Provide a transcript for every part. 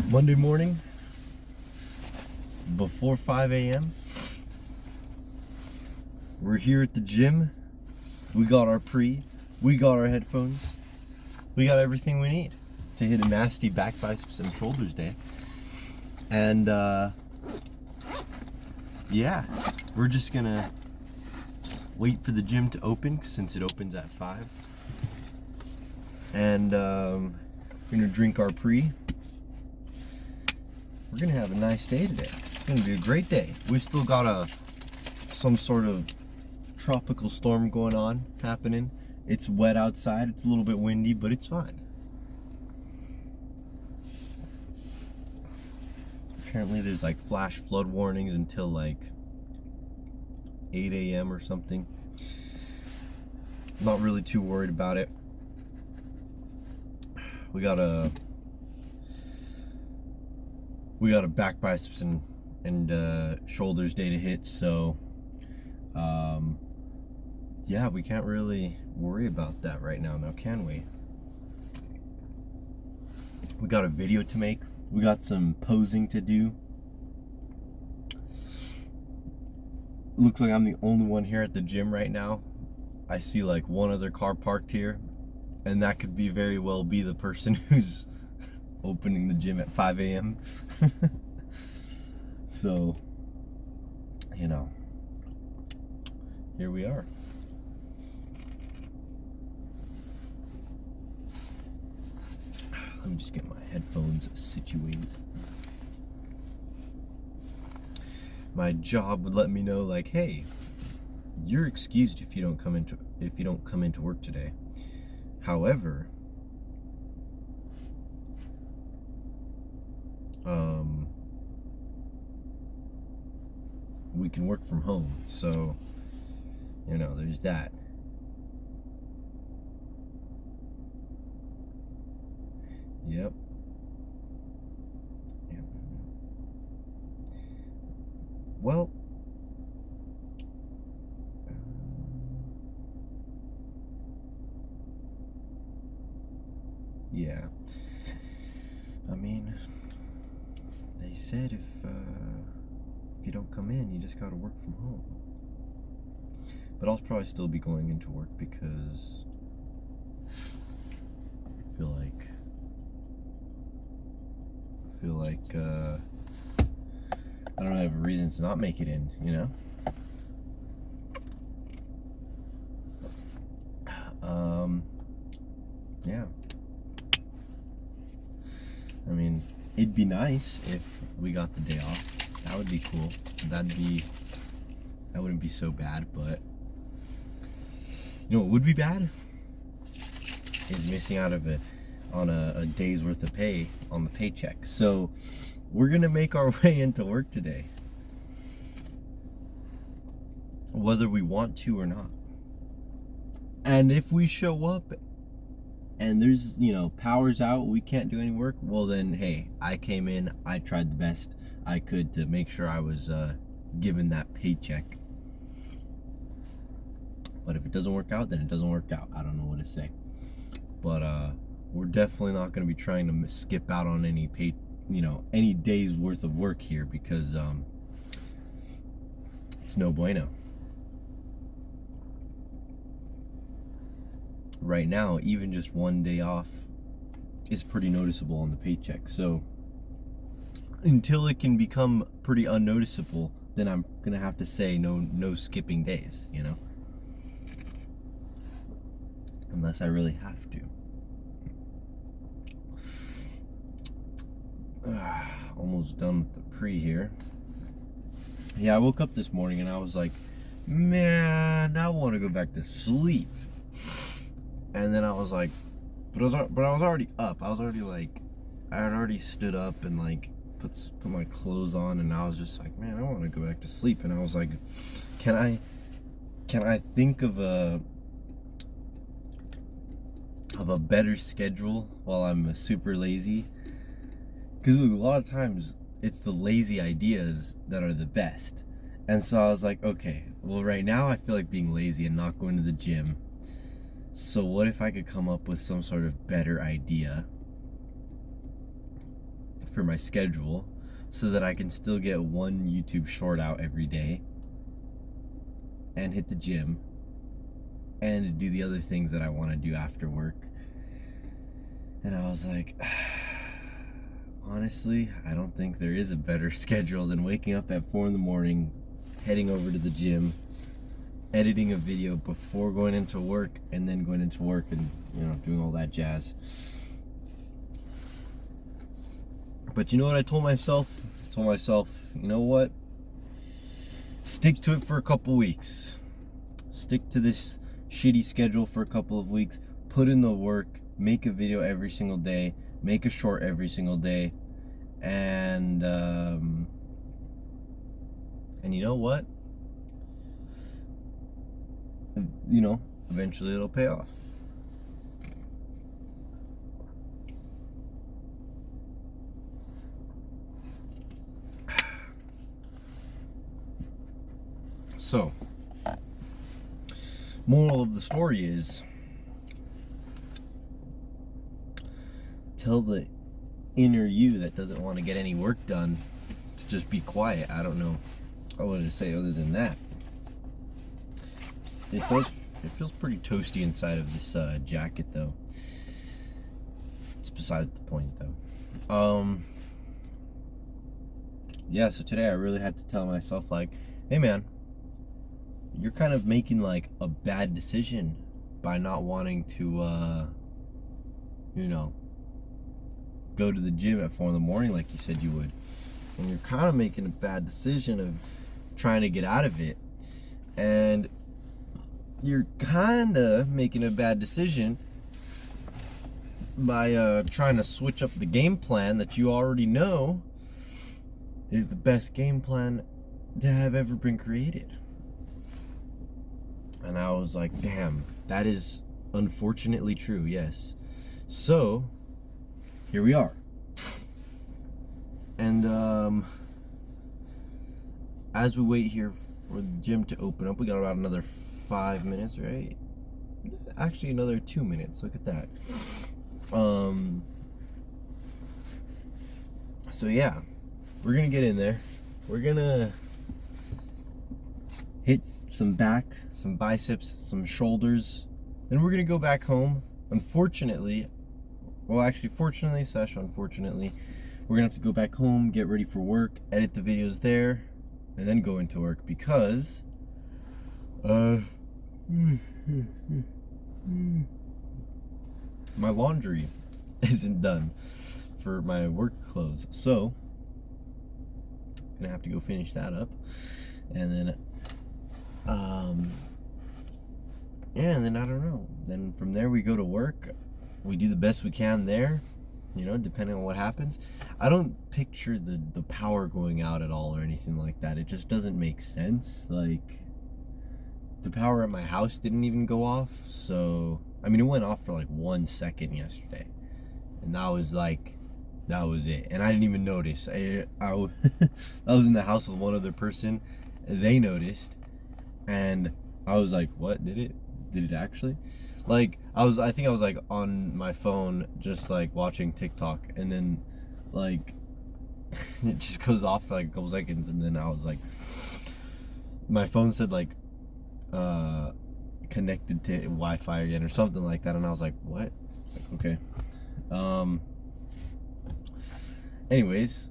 Monday morning, before 5 a.m. We're here at the gym. We got our we got our headphones. We got everything we need to hit a nasty back, biceps, and shoulders day. And yeah, we're just gonna wait for the gym to open since it opens at 5. And we're gonna drink our We're gonna have a nice day today. It's gonna be a great day. We still got some sort of tropical storm going on happening. It's wet outside. It's a little bit windy, but it's fine. Apparently there's like flash flood warnings until like 8 a.m. or something. Not really too worried about it. We got a back, biceps, and shoulders day to hit, so yeah, we can't really worry about that right now, can we? We got a video to make. We got some posing to do. Looks like I'm the only one here at the gym right now. I see like one other car parked here, and that could very well be the person who's opening the gym at 5 a.m. So, you know, here we are. Let me just get my headphones situated. My job would let me know, like, hey, you're excused if you don't come into work today. However, we can work from home, so you know, there's that. Yep. Well, yeah. I mean, they said if you don't come in, you just gotta work from home. But I'll probably still be going into work because I feel like I don't have a reason to not make it in, you know? Yeah. I mean, it'd be nice if we got the day off. That would be cool. That wouldn't be so bad, but you know what would be bad? Is missing out on a day's worth of pay on the paycheck. So we're gonna make our way into work today, whether we want to or not. And if we show up and there's, you know, power's out, we can't do any work, well then, hey, I came in, I tried the best I could to make sure I was given that paycheck. But if it doesn't work out, then it doesn't work out. I don't know what to say. But we're definitely not going to be trying to skip out on any any day's worth of work here, because it's no bueno. Right now, even just one day off is pretty noticeable on the paycheck. So until it can become pretty unnoticeable, then I'm gonna have to say no skipping days, you know, unless I really have to. Almost done with the here. Yeah, I woke up this morning and I was like, man, I want to go back to sleep. And then I was like, but I was already up. I had already stood up and like put my clothes on, and I was just like, man, I want to go back to sleep. And I was like, can I think of a better schedule while I'm super lazy? Because a lot of times it's the lazy ideas that are the best. And so I was like, okay, well, right now I feel like being lazy and not going to the gym. So what if I could come up with some sort of better idea for my schedule so that I can still get one YouTube short out every day and hit the gym and do the other things that I want to do after work. And I was like, honestly, I don't think there is a better schedule than waking up at 4 in the morning, heading over to the gym, editing a video before going into work, and then going into work and, you know, doing all that jazz. But you know what I told myself? I told myself, you know what? Stick to it for a couple weeks. Stick to this shitty schedule for a couple of weeks. Put in the work. Make a video every single day. Make a short every single day. And you know what? You know, eventually it'll pay off. So, moral of the story is, tell the inner you that doesn't want to get any work done to just be quiet. I don't know what to say other than that. It feels pretty toasty inside of this jacket though. It's besides the point though. Yeah, so today I really had to tell myself, like, hey man, you're kind of making like a bad decision by not wanting to you know, go to the gym at 4 in the morning like you said you would. And you're kind of making a bad decision of trying to get out of it. And you're kind of making a bad decision by trying to switch up the game plan that you already know is the best game plan to have ever been created. And I was like, damn, that is unfortunately true, yes. So, here we are. And as we wait here for the gym to open up, we got about another 5 minutes, right? Actually, another 2 minutes. Look at that. So yeah, we're gonna get in there. We're gonna hit some back, some biceps, some shoulders, and we're gonna go back home. Unfortunately, well, actually, fortunately / unfortunately, we're gonna have to go back home, get ready for work, edit the videos there, and then go into work because my laundry isn't done for my work clothes, so I'm gonna have to go finish that up, and then yeah, and then I don't know, then from there we go to work. We do the best we can there, you know, depending on what happens. I don't picture the power going out at all or anything like that. It just doesn't make sense. Like, the power at my house didn't even go off, so I mean, it went off for like 1 second yesterday, and that was it, and I didn't even notice. I was in the house with one other person, and they noticed, and I was like, what, did it actually? Like, I think I was like on my phone just like watching TikTok, and then like it just goes off for like a couple seconds, and then I was like, my phone said like connected to Wi-Fi again or something like that, and I was like, what? Like, okay. Anyways,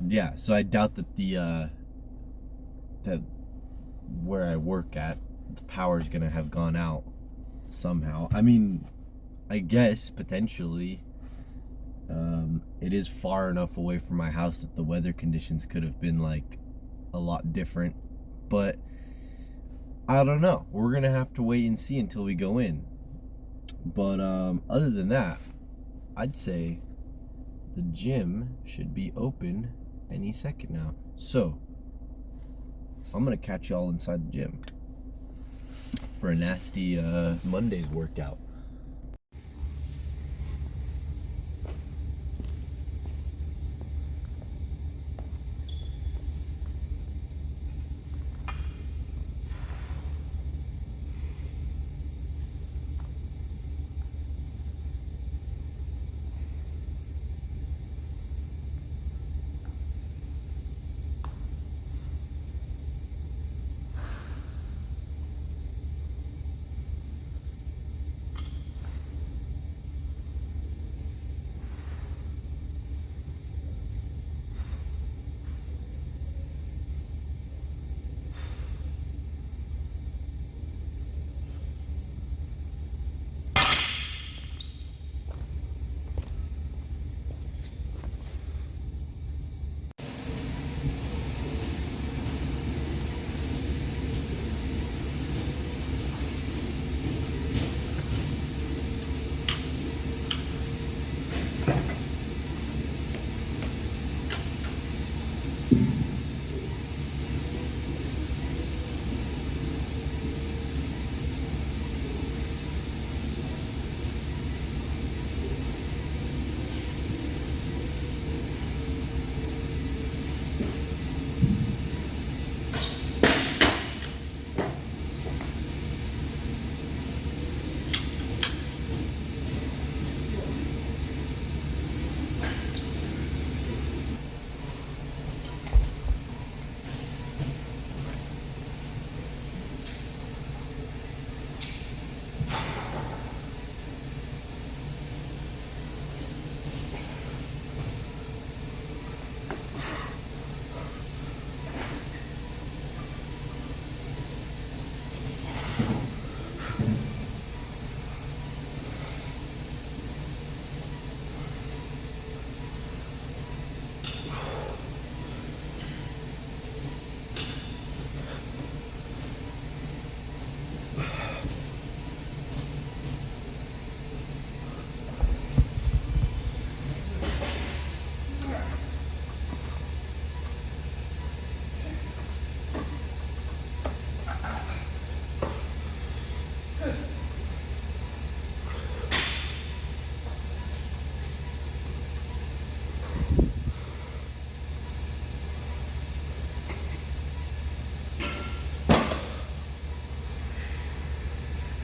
yeah, so I doubt that that where I work at, the power's gonna have gone out somehow. I mean, I guess potentially it is far enough away from my house that the weather conditions could have been like a lot different, but I don't know. We're gonna have to wait and see until we go in. But other than that, I'd say the gym should be open any second now. So I'm gonna catch y'all inside the gym for a nasty Monday's workout.